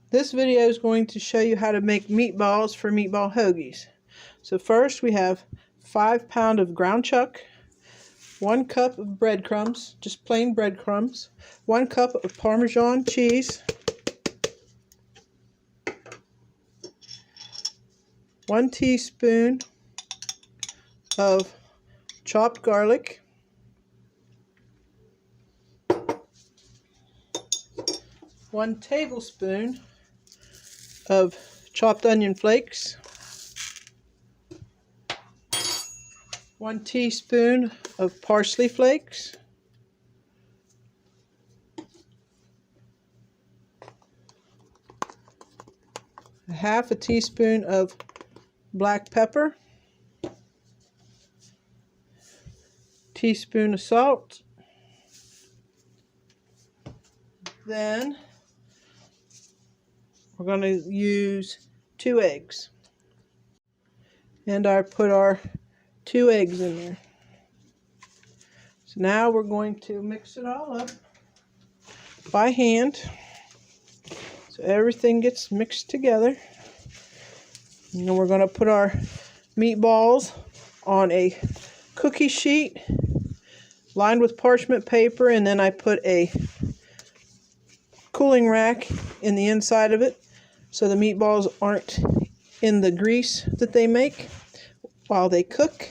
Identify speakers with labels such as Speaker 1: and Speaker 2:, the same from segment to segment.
Speaker 1: This video is going to show you how to make meatballs for meatball hoagies. So first we have 5 pounds of ground chuck, 1 cup of breadcrumbs, just plain breadcrumbs, 1 cup of Parmesan cheese, 1 teaspoon of chopped garlic, 1 tablespoon of chopped onion flakes, 1 teaspoon of parsley flakes, half a teaspoon of black pepper, teaspoon of salt. Then we're going to use 2 eggs. And I put our 2 eggs in there. So now we're going to mix it all up by hand so everything gets mixed together. And then we're going to put our meatballs on a cookie sheet lined with parchment paper, and then I put a cooling rack in the inside of it so the meatballs aren't in the grease that they make while they cook.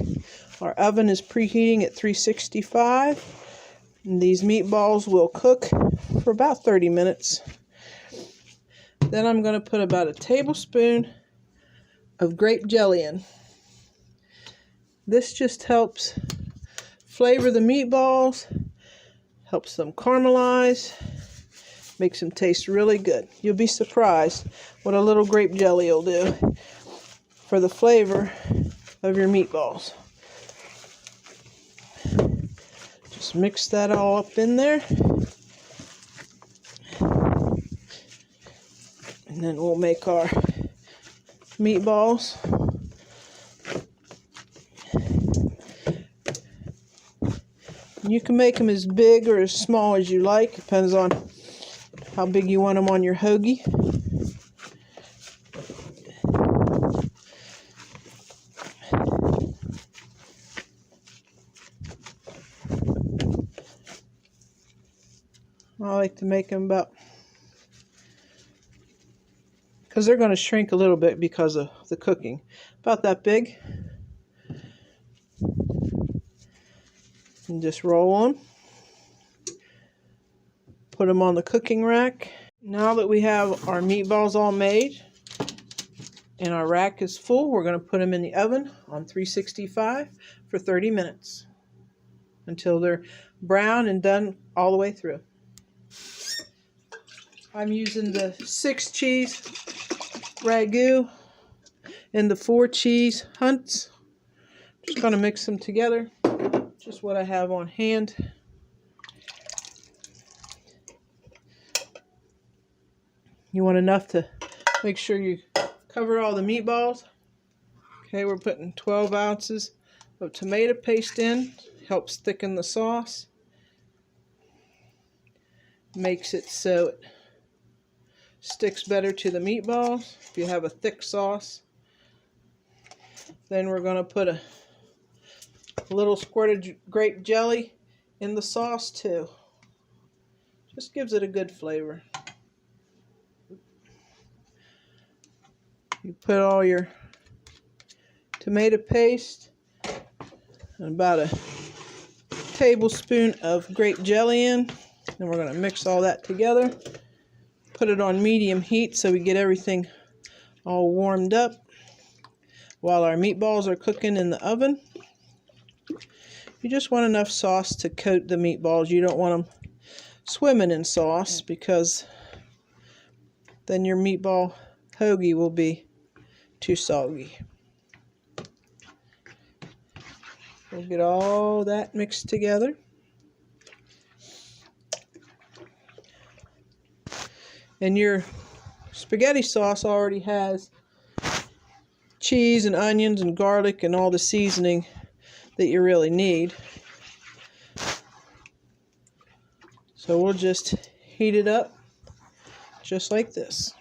Speaker 1: Our oven is preheating at 365, and these meatballs will cook for about 30 minutes. Then I'm going to put about a tablespoon of grape jelly in. This just helps flavor the meatballs, helps them caramelize, makes them taste really good. You'll be surprised what a little grape jelly will do for the flavor of your meatballs. Just mix that all up in there. And then we'll make our meatballs. You can make them as big or as small as you like. Depends on how big you want them on your hoagie. I like to make them about, because they're going to shrink a little bit because of the cooking, about that big. And just roll them. Put them on the cooking rack. Now that we have our meatballs all made and our rack is full, we're going to put them in the oven on 365 for 30 minutes until they're brown and done all the way through. I'm using the 6 cheese ragu and the 4 cheese hunts. Just going to mix them together. Just what I have on hand. You want enough to make sure you cover all the meatballs. Okay, we're putting 12 ounces of tomato paste in. Helps thicken the sauce. Makes it so it sticks better to the meatballs if you have a thick sauce. Then we're going to put a little squirt of grape jelly in the sauce too. Just gives it a good flavor. You put all your tomato paste and about a tablespoon of grape jelly in. Then we're going to mix all that together. Put it on medium heat so we get everything all warmed up while our meatballs are cooking in the oven. You just want enough sauce to coat the meatballs. You don't want them swimming in sauce, because then your meatball hoagie will be too soggy. We'll get all that mixed together. And your spaghetti sauce already has cheese and onions and garlic and all the seasoning that you really need. So we'll just heat it up just like this.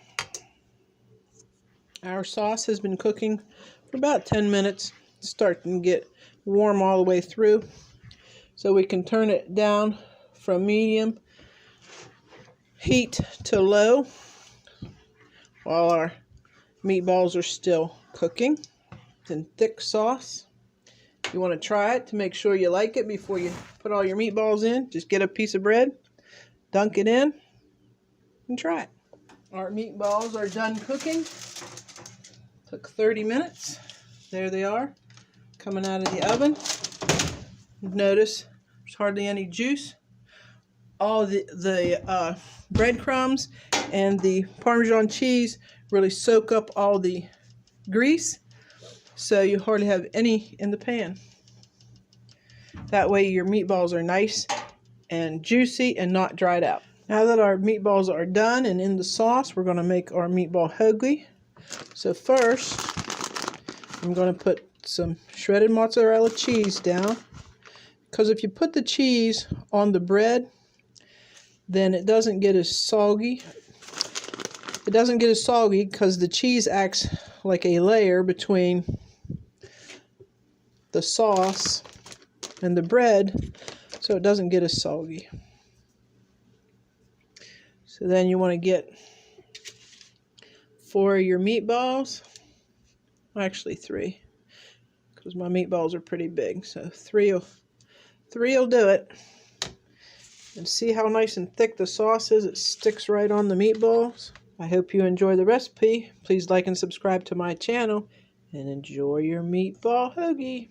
Speaker 1: Our sauce has been cooking for about 10 minutes. It's starting to get warm all the way through. So we can turn it down from medium heat to low while our meatballs are still cooking. It's in thick sauce. You want to try it to make sure you like it before you put all your meatballs in. Just get a piece of bread, dunk it in, and try it. Our meatballs are done cooking. Took 30 minutes. There they are, coming out of the oven. Notice there's hardly any juice. All the breadcrumbs and the Parmesan cheese really soak up all the grease, so you hardly have any in the pan. That way your meatballs are nice and juicy and not dried out. Now that our meatballs are done and in the sauce, we're going to make our meatball hoagie. So first, I'm going to put some shredded mozzarella cheese down, because if you put the cheese on the bread, then it doesn't get as soggy. It doesn't get as soggy because the cheese acts like a layer between the sauce and the bread, so it doesn't get as soggy. So then you want to get 4 of your meatballs, actually 3, because my meatballs are pretty big, so 3 will do it. And see how nice and thick the sauce is? It sticks right on the meatballs. I hope you enjoy the recipe. Please like and subscribe to my channel and enjoy your meatball hoagie.